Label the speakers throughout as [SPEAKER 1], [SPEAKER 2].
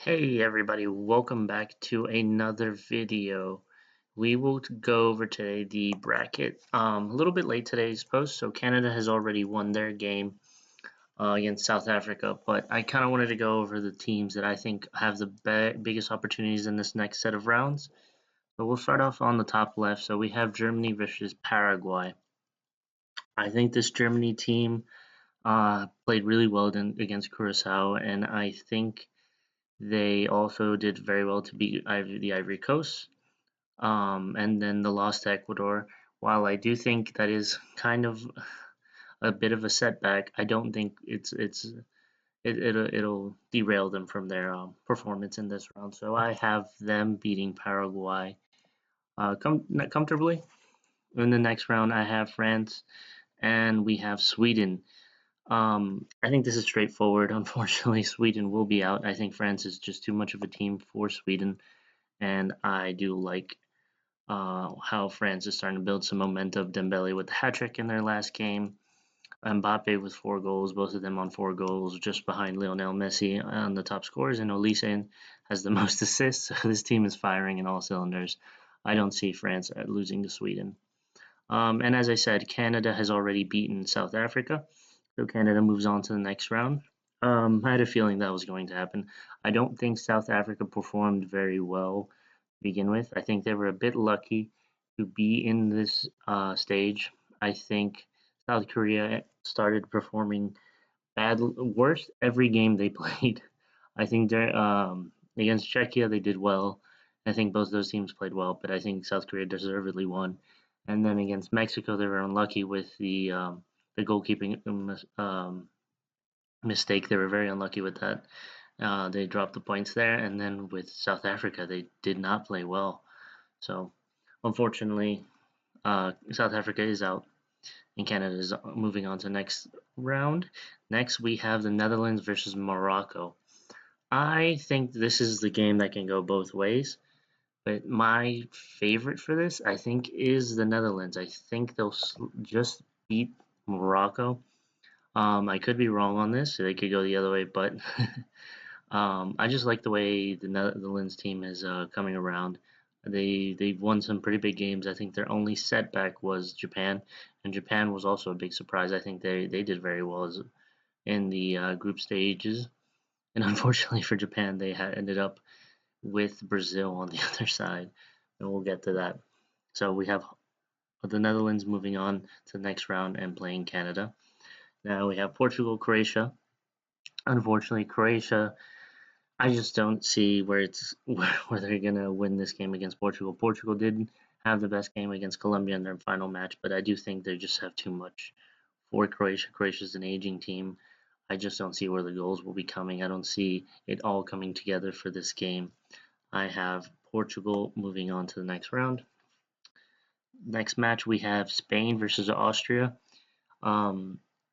[SPEAKER 1] Hey everybody, welcome back to another video. We will go over today the bracket. A little bit late today's post, so Canada has already won their game against South Africa, but I kind of wanted to go over the teams that I think have the biggest opportunities in this next set of rounds. So we'll start off on the top left. So we have Germany versus Paraguay. I think this Germany team played really well against Curacao, and I think they also did very well to beat the Ivory Coast, and then the loss to Ecuador. While I do think that is kind of a bit of a setback, I don't think it'll derail them from their performance in this round. So I have them beating Paraguay comfortably. In the next round, I have France and we have Sweden. I think this is straightforward. Unfortunately, Sweden will be out. I think France is just too much of a team for Sweden, and I do like how France is starting to build some momentum. Dembele with the hat trick in their last game, Mbappe with 4 goals, both of them on 4 goals, just behind Lionel Messi on the top scorers, and Olise has the most assists. So this team is firing in all cylinders. I don't see France losing to Sweden. And as I said, Canada has already beaten South Africa, so Canada moves on to the next round. I had a feeling that was going to happen. I don't think South Africa performed very well to begin with. I think they were a bit lucky to be in this stage. I think South Korea started performing worse every game they played. I think they're against Czechia they did well. I think both those teams played well, but I think South Korea deservedly won. And then against Mexico, they were unlucky with the goalkeeping mistake. They were very unlucky with that. They dropped the points there, and then with South Africa, they did not play well. So, unfortunately, South Africa is out, and Canada is moving on to the next round. Next, we have the Netherlands versus Morocco. I think this is the game that can go both ways. But my favorite for this, I think, is the Netherlands. I think they'll just beat Morocco. I could be wrong on this. They could go the other way, but I just like the way the Netherlands team is coming around. They've won some pretty big games. I think their only setback was Japan, and Japan was also a big surprise. I think they did very well in the group stages, and unfortunately for Japan, they had ended up with Brazil on the other side, and we'll get to that. So we have the Netherlands moving on to the next round and playing Canada. Now we have Portugal, Croatia. Unfortunately, Croatia, I just don't see where they're gonna win this game against Portugal. Portugal did have the best game against Colombia in their final match, but I do think they just have too much for Croatia. Croatia's an aging team. I just don't see where the goals will be coming. I don't see it all coming together for this game. I have Portugal moving on to the next round. Next match we have Spain versus Austria.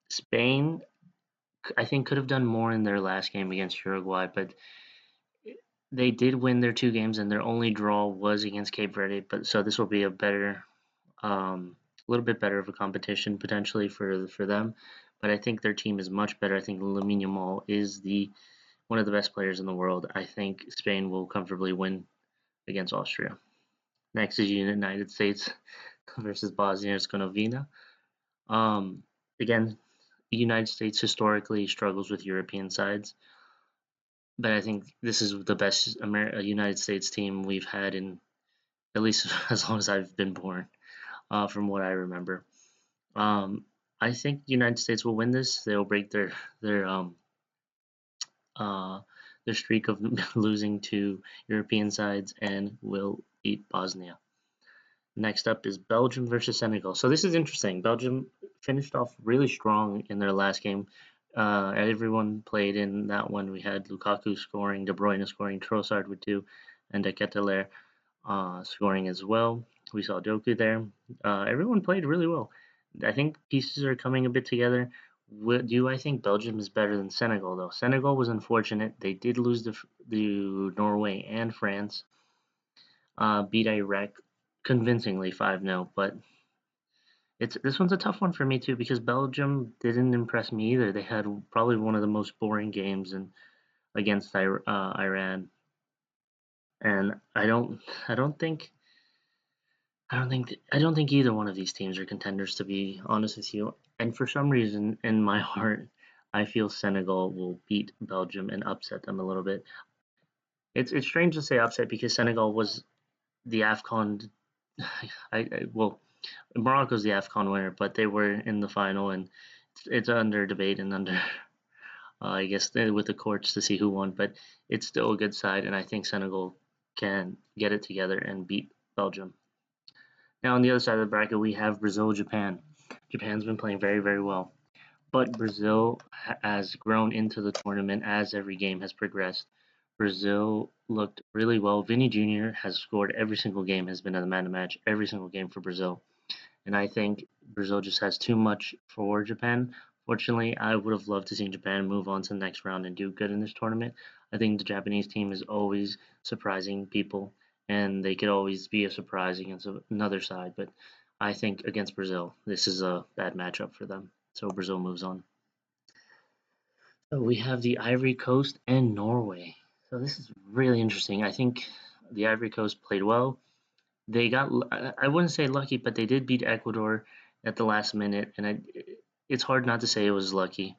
[SPEAKER 1] Spain, I think, could have done more in their last game against Uruguay, but they did win their 2 games, and their only draw was against Cape Verde. But so this will be a little bit better of a competition potentially for them. But I think their team is much better. I think Lamine Yamal is one of the best players in the world. I think Spain will comfortably win against Austria. Next is United States versus Bosnia and Herzegovina. Um, again, the United States historically struggles with European sides, but I think this is the best United States team we've had in at least as long as I've been born, from what I remember. Um, I think the United States will win this. They'll break uh, their streak of losing to European sides and will beat Bosnia. Next up is Belgium versus Senegal. So this is interesting. Belgium finished off really strong in their last game. Everyone played in that one. We had Lukaku scoring, De Bruyne scoring, Trossard with 2, and De Ketelaere scoring as well. We saw Doku there. Everyone played really well. I think pieces are coming a bit together. Do I think Belgium is better than Senegal, though? Senegal was unfortunate. They did lose to Norway and France. Beat Iraq convincingly 5-0, but this one's a tough one for me too because Belgium didn't impress me either. They had probably one of the most boring games against Iran, and I don't think either one of these teams are contenders, to be honest with you. And for some reason, in my heart, I feel Senegal will beat Belgium and upset them a little bit. It's strange to say upset because Senegal was the AFCON. Well, Morocco's the AFCON winner, but they were in the final, and it's under debate and under I guess with the courts to see who won. But it's still a good side, and I think Senegal can get it together and beat Belgium. Now on the other side of the bracket, we have Brazil, Japan. Japan's been playing very, very well, but Brazil has grown into the tournament as every game has progressed. Brazil looked really well. Vinny Jr. has scored every single game, has been a man of the match every single game for Brazil. And I think Brazil just has too much for Japan. Fortunately, I would have loved to see Japan move on to the next round and do good in this tournament. I think the Japanese team is always surprising people, and they could always be a surprise against another side. But I think against Brazil, this is a bad matchup for them. So Brazil moves on. So we have the Ivory Coast and Norway. So this is really interesting. I think the Ivory Coast played well. They got, I wouldn't say lucky, but they did beat Ecuador at the last minute, and it's hard not to say it was lucky.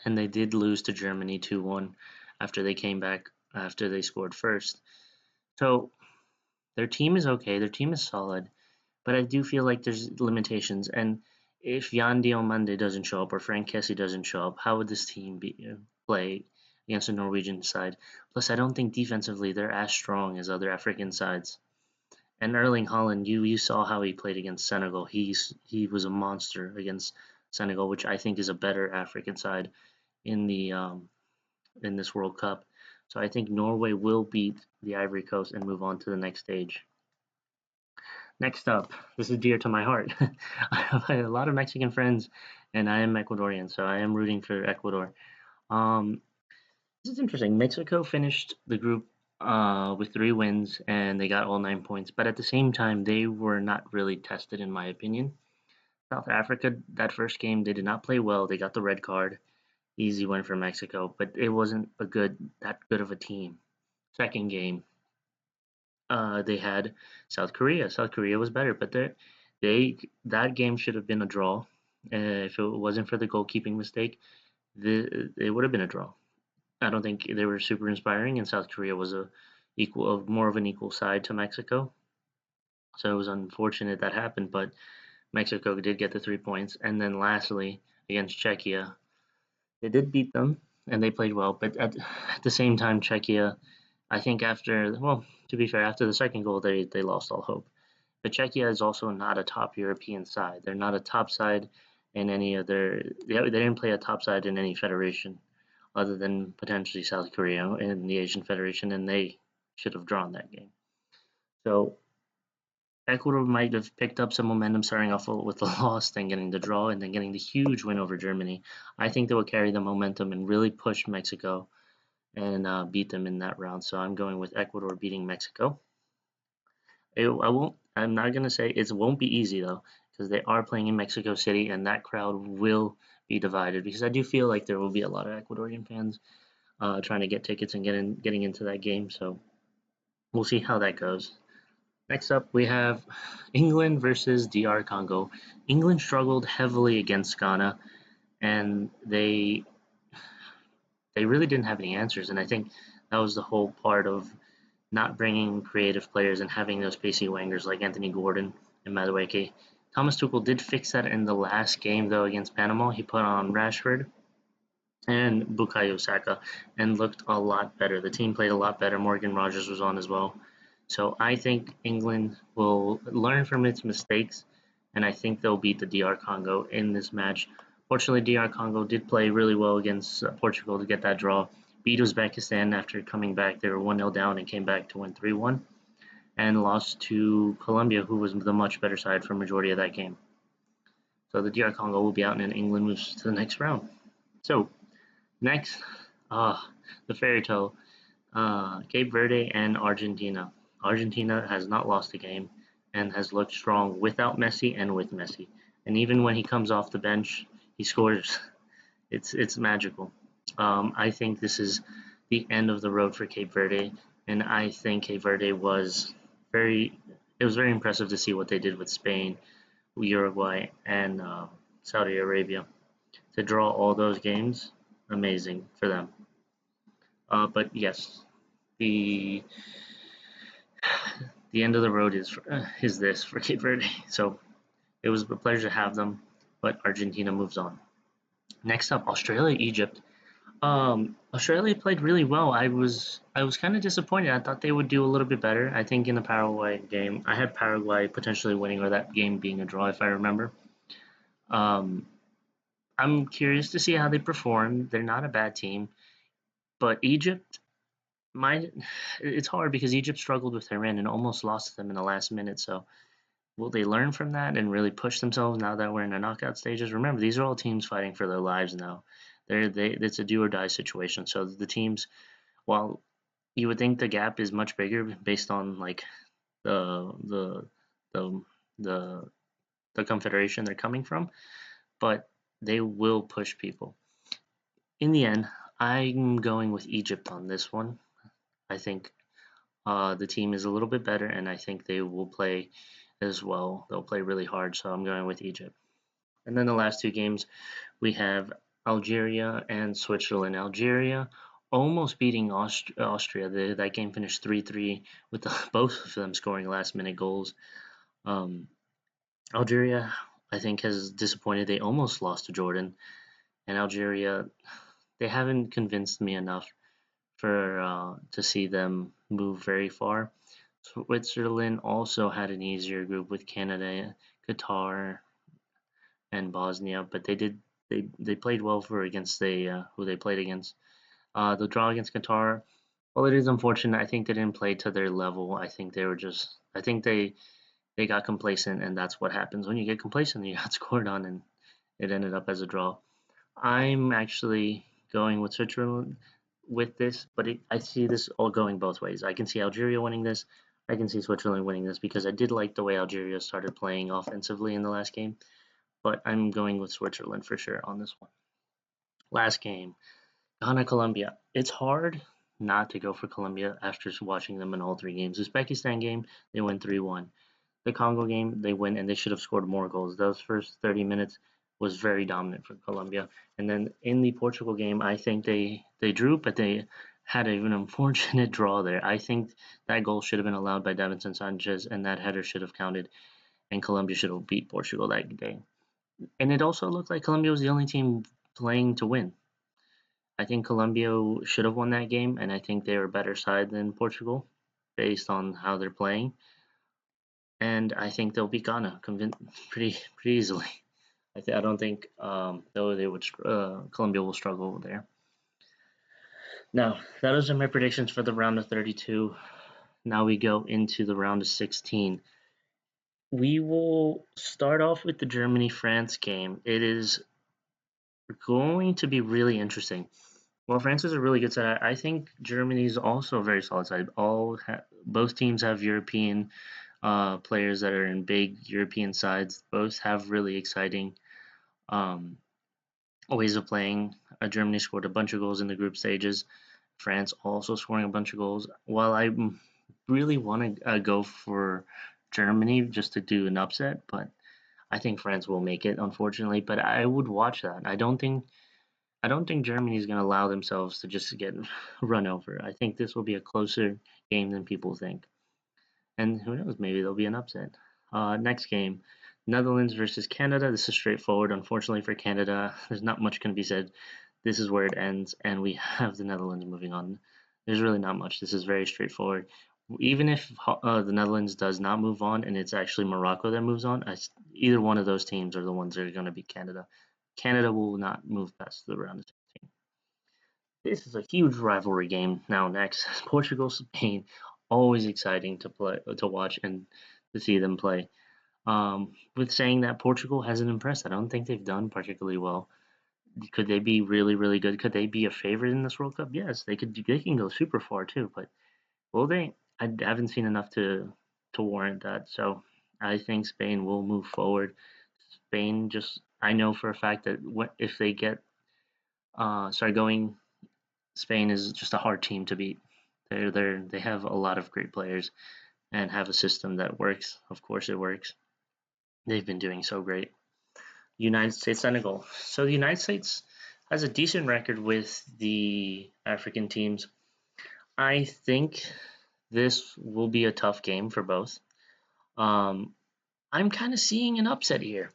[SPEAKER 1] And they did lose to Germany 2-1 after they came back after they scored first. So their team is okay, their team is solid, but I do feel like there's limitations. And if Jan Diomande doesn't show up or Frank Kessie doesn't show up, how would this team play against a Norwegian side? Plus, I don't think defensively they're as strong as other African sides. And Erling Haaland, you saw how he played against Senegal. He was a monster against Senegal, which I think is a better African side in the in this World Cup. So I think Norway will beat the Ivory Coast and move on to the next stage. Next up, this is dear to my heart. I have a lot of Mexican friends, and I am Ecuadorian, so I am rooting for Ecuador. Um, this is interesting. Mexico finished the group with 3 wins, and they got all 9 points. But at the same time, they were not really tested, in my opinion. South Africa, that first game, they did not play well. They got the red card. Easy win for Mexico, but it wasn't that good of a team. Second game, they had South Korea. South Korea was better, but that game should have been a draw. If it wasn't for the goalkeeping mistake, it would have been a draw. I don't think they were super inspiring, and South Korea was more of an equal side to Mexico. So it was unfortunate that happened, but Mexico did get the 3 points. And then lastly, against Czechia, they did beat them and they played well. But at the same time, Czechia, I think to be fair, after the second goal, they lost all hope. But Czechia is also not a top European side. They're not a top side in any other. They didn't play a top side in any federation other than potentially South Korea in the Asian Federation, and they should have drawn that game. So Ecuador might have picked up some momentum starting off with the loss, then getting the draw, and then getting the huge win over Germany. I think they will carry the momentum and really push Mexico and beat them in that round. So I'm going with Ecuador beating Mexico. I'm not gonna say it won't be easy though, because they are playing in Mexico City, and that crowd will be divided. Because I do feel like there will be a lot of Ecuadorian fans trying to get tickets and getting into that game. So we'll see how that goes. Next up, we have England versus DR Congo. England struggled heavily against Ghana, and they really didn't have any answers. And I think that was the whole part of not bringing creative players and having those pacey wingers like Anthony Gordon and Madueke. Thomas Tuchel did fix that in the last game, though, against Panama. He put on Rashford and Bukayo Saka and looked a lot better. The team played a lot better. Morgan Rogers was on as well. So I think England will learn from its mistakes, and I think they'll beat the DR Congo in this match. Fortunately, DR Congo did play really well against Portugal to get that draw. Beat Uzbekistan after coming back. They were 1-0 down and came back to win 3-1, and lost to Colombia, who was the much better side for majority of that game. So the DR Congo will be out, and England moves to the next round. So next, the fairy tale, Cape Verde and Argentina. Argentina has not lost a game and has looked strong without Messi and with Messi. And even when he comes off the bench, he scores. It's magical. I think this is the end of the road for Cape Verde, and I think Cape Verde was very. It was very impressive to see what they did with Spain, Uruguay, and Saudi Arabia to draw all those games. Amazing for them. But yes, the the end of the road is this for Cape Verde. So it was a pleasure to have them, but Argentina moves on. Next up, Australia, Egypt. Australia played really well. I was kind of disappointed. I thought they would do a little bit better. I think in the Paraguay game, I had Paraguay potentially winning or that game being a draw, if I remember. Um, I'm curious to see how they perform. They're not a bad team, but Egypt, my, it's hard because Egypt struggled with Iran and almost lost to them in the last minute. So will they learn from that and really push themselves now that we're in the knockout stages? Remember, these are all teams fighting for their lives now. It's a do or die situation. So the teams, while you would think the gap is much bigger based on like the the the the, the confederation they're coming from, but they will push people. In the end, I'm going with Egypt on this one. I think the team is a little bit better, and I think they will play as well. They'll play really hard, so I'm going with Egypt. And then the last two games, we have Algeria and Switzerland. Algeria almost beating Austria. That game finished 3-3 with both of them scoring last-minute goals. Um, Algeria, I think, has disappointed. They almost lost to Jordan, and Algeria, they haven't convinced me enough for to see them move very far. Switzerland also had an easier group with Canada, Qatar, and Bosnia, but they played well for against who they played against. The draw against Qatar, well, it is unfortunate. I think they didn't play to their level. I think they were just. I think they got complacent, and that's what happens when you get complacent. You got scored on, and it ended up as a draw. I'm actually going with Switzerland with this, but I see this all going both ways. I can see Algeria winning this. I can see Switzerland winning this because I did like the way Algeria started playing offensively in the last game, but I'm going with Switzerland for sure on this one. Last game, Ghana, Colombia. It's hard not to go for Colombia after watching them in all three games. The Uzbekistan game, they win 3-1. The Congo game, they win and they should have scored more goals. Those first 30 minutes was very dominant for Colombia. And then in the Portugal game, I think they drew, but they had an unfortunate draw there. I think that goal should have been allowed by Davinson Sanchez, and that header should have counted, and Colombia should have beat Portugal that day. And it also looked like Colombia was the only team playing to win. I think Colombia should have won that game, and I think they were a better side than Portugal based on how they're playing. And I think they'll beat Ghana pretty easily. I don't think though they would Colombia will struggle there. Now those are my predictions for the round of 32. Now we go into the round of 16. We will start off with the Germany France game. It is going to be really interesting. Well, France is a really good side. I think Germany is also a very solid side. Both teams have European players that are in big European sides. Both have really exciting um, ways of playing. Germany scored a bunch of goals in the group stages. France also scoring a bunch of goals. While I really want to go for Germany just to do an upset, but I think France will make it, unfortunately. But I would watch that. I don't think Germany is going to allow themselves to just get run over. I think this will be a closer game than people think. And who knows, maybe there'll be an upset. Next game, Netherlands versus Canada. This is straightforward. Unfortunately for Canada, there's not much can be said. This is where it ends, and we have the Netherlands moving on. There's really not much. This is very straightforward. Even if the Netherlands does not move on, and it's actually Morocco that moves on, either one of those teams are the ones that are going to beat Canada. Canada will not move past the round of 16. This is a huge rivalry game now next. Portugal, Spain, always exciting to watch and to see them play. With saying that Portugal hasn't impressed, I don't think they've done particularly well. Could they be really, really good? Could they be a favorite in this World Cup? Yes, they could. They can go super far too, but will they? I haven't seen enough to warrant that. So I think Spain will move forward. Spain just I know for a fact that if they get start going Spain is just a hard team to beat. They have a lot of great players and have a system that works. Of course, it works. They've been doing so great. United States, Senegal. So the United States has a decent record with the African teams. I think this will be a tough game for both. Um, I'm kind of seeing an upset here.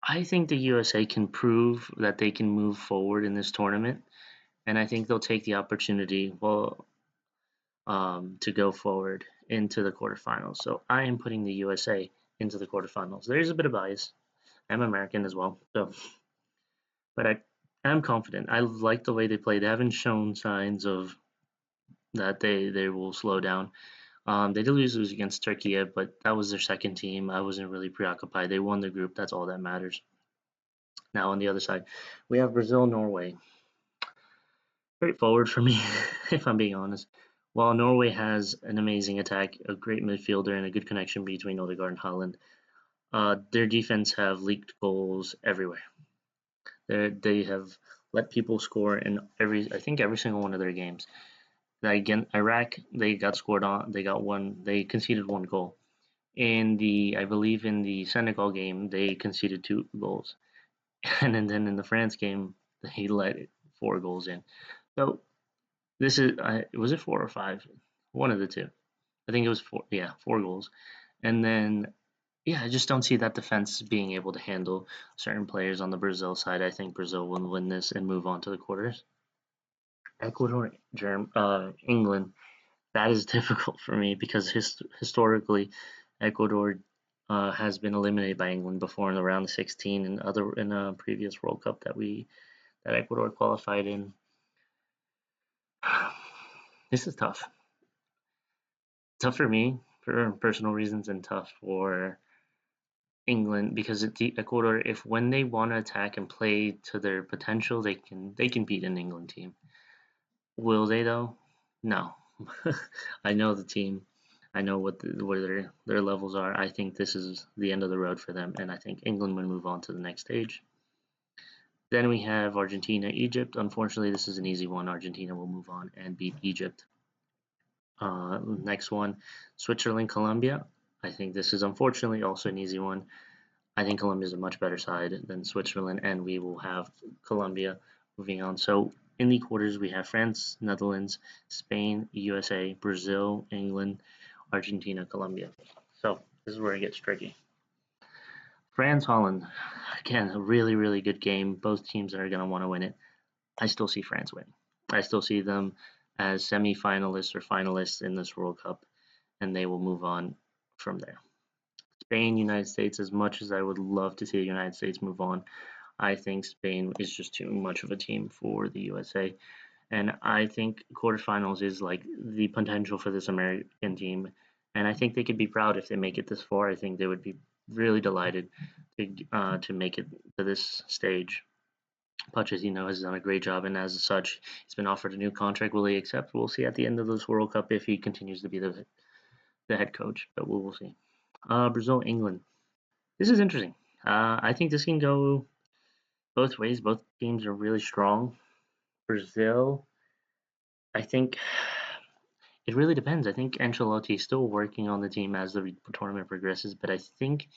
[SPEAKER 1] I think the USA can prove that they can move forward in this tournament, and I think they'll take the opportunity to go forward into the quarterfinals. So I am putting the USA into the quarterfinals. There's a bit of bias. I'm American as well, so but I'm confident. I like the way they play. They haven't shown signs of that they will slow down. They did lose against Turkey, but that was their second team. I wasn't really preoccupied. They won the group. That's all that matters. Now on the other side, we have Brazil, Norway. Straightforward for me, if I'm being honest. While Norway has an amazing attack, a great midfielder, and a good connection between Odegaard and Haaland, their defense have leaked goals everywhere. They have let people score in I think every single one of their games. Again, Iraq, they got scored on. They conceded one goal. I believe in the Senegal game, they conceded 2 goals, and then in the France game, they let 4 goals in. So this is, was it 4 or 5? One of the two. I think it was 4. Yeah, 4 goals. And then, yeah, I just don't see that defense being able to handle certain players on the Brazil side. I think Brazil will win this and move on to the quarters. Ecuador, England. That is difficult for me because historically, Ecuador has been eliminated by England before in the round of 16 and in a previous World Cup that Ecuador qualified in. This is tough. Tough for me for personal reasons, and tough for England because Ecuador, if when they want to attack and play to their potential, they can beat an England team. Will they though? No. I know the team. I know where their levels are. I think this is the end of the road for them, and I think England will move on to the next stage. Then we have Argentina, Egypt. Unfortunately, this is an easy one. Argentina will move on and beat Egypt. Next one, Switzerland, Colombia. I think this is unfortunately also an easy one. I think Colombia is a much better side than Switzerland, and we will have Colombia moving on. So in the quarters, we have France, Netherlands, Spain, USA, Brazil, England, Argentina, Colombia. So this is where it gets tricky. France, Holland. Again, a really, really good game. Both teams are going to want to win it. I still see France win. I still see them as semi-finalists or finalists in this World Cup, and they will move on from there. Spain, United States, as much as I would love to see the United States move on, I think Spain is just too much of a team for the USA. And I think quarterfinals is like the potential for this American team. And I think they could be proud if they make it this far. I think they would be really delighted to make it to this stage. Pochettino has done a great job, and as such, he's been offered a new contract. Will he accept? We'll see at the end of this World Cup if he continues to be the head coach, but we'll see. Brazil, England. This is interesting. I think this can go both ways. Both teams are really strong. Brazil, I think it really depends. I think Ancelotti is still working on the team as the tournament progresses, but I think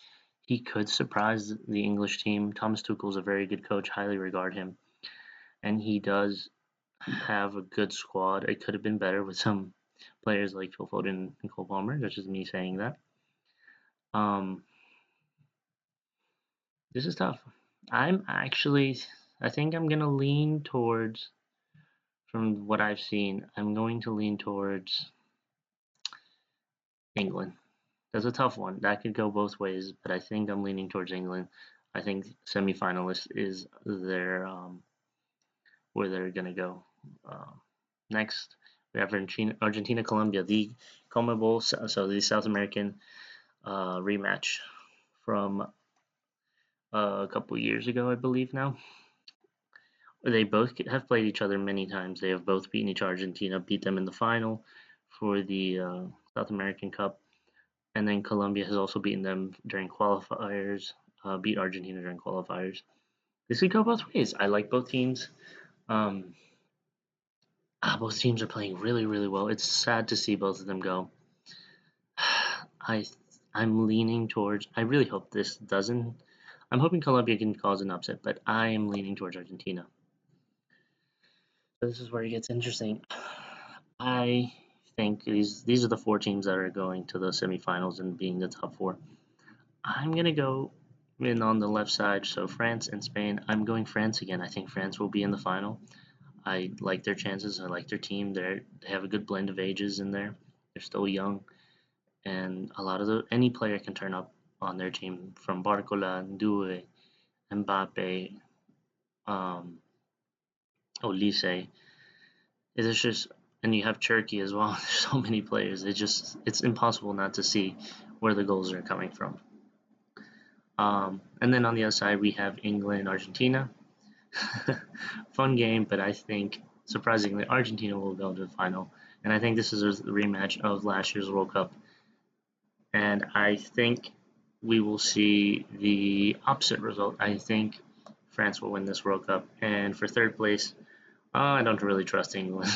[SPEAKER 1] he could surprise the English team. Thomas Tuchel is a very good coach, highly regard him, and he does have a good squad. It could have been better with some players like Phil Foden and Cole Palmer. That's just me saying that. Um, this is tough. I think I'm gonna lean towards, from what I've seen, I'm going to lean towards England. That's a tough one. That could go both ways, but I think I'm leaning towards England. I think semifinalist is where they're gonna go. Next, we have Argentina, Colombia, the CONMEBOL, so the South American rematch from a couple years ago, I believe now. They both have played each other many times. They have both beaten Argentina, beat them in the final for the South American Cup, and then Colombia has also beaten them during qualifiers, beat Argentina during qualifiers. This could go both ways. I like both teams. Um, Both teams are playing really, really well. It's sad to see both of them go. I I'm leaning towards. I really hope this doesn't. I'm hoping Colombia can cause an upset, but I am leaning towards Argentina. So this is where it gets interesting. I think these are the four teams that are going to the semifinals and being the top four. I'm gonna go in on the left side, so France and Spain. I'm going France again. I think France will be in the final. I like their chances. I like their team. They have a good blend of ages in there. They're still young, and a lot of any player can turn up on their team from Barcola, Ndue, Mbappe, um, Olise. It's just, and you have Turkey as well. There's so many players. It's impossible not to see where the goals are coming from. And then on the other side, we have England, Argentina. Fun game, but I think surprisingly, Argentina will go to the final. And I think this is a rematch of last year's World Cup. And I think we will see the opposite result. I think France will win this World Cup. And for third place, I don't really trust England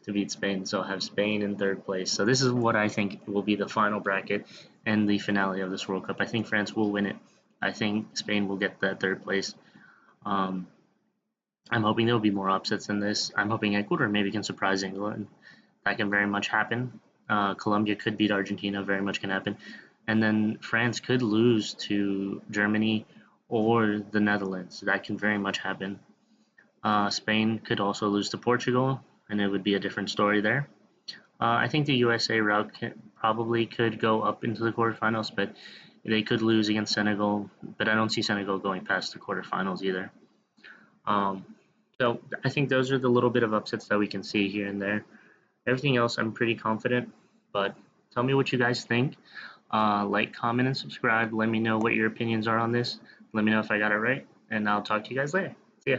[SPEAKER 1] to beat Spain, so I'll have Spain in third place. So this is what I think will be the final bracket and the finale of this World Cup. I think France will win it. I think Spain will get that third place. Um, I'm hoping there will be more upsets than this. I'm hoping Ecuador maybe can surprise England. That can very much happen. Colombia could beat Argentina, very much can happen. And then France could lose to Germany or the Netherlands. That can very much happen. Spain could also lose to Portugal, and it would be a different story there. I think the USA route probably could go up into the quarterfinals, but they could lose against Senegal. But I don't see Senegal going past the quarterfinals either. Um, so I think those are the little bit of upsets that we can see here and there. Everything else, I'm pretty confident. But tell me what you guys think. Like, comment, and subscribe. Let me know what your opinions are on this. Let me know if I got it right, and I'll talk to you guys later. See ya.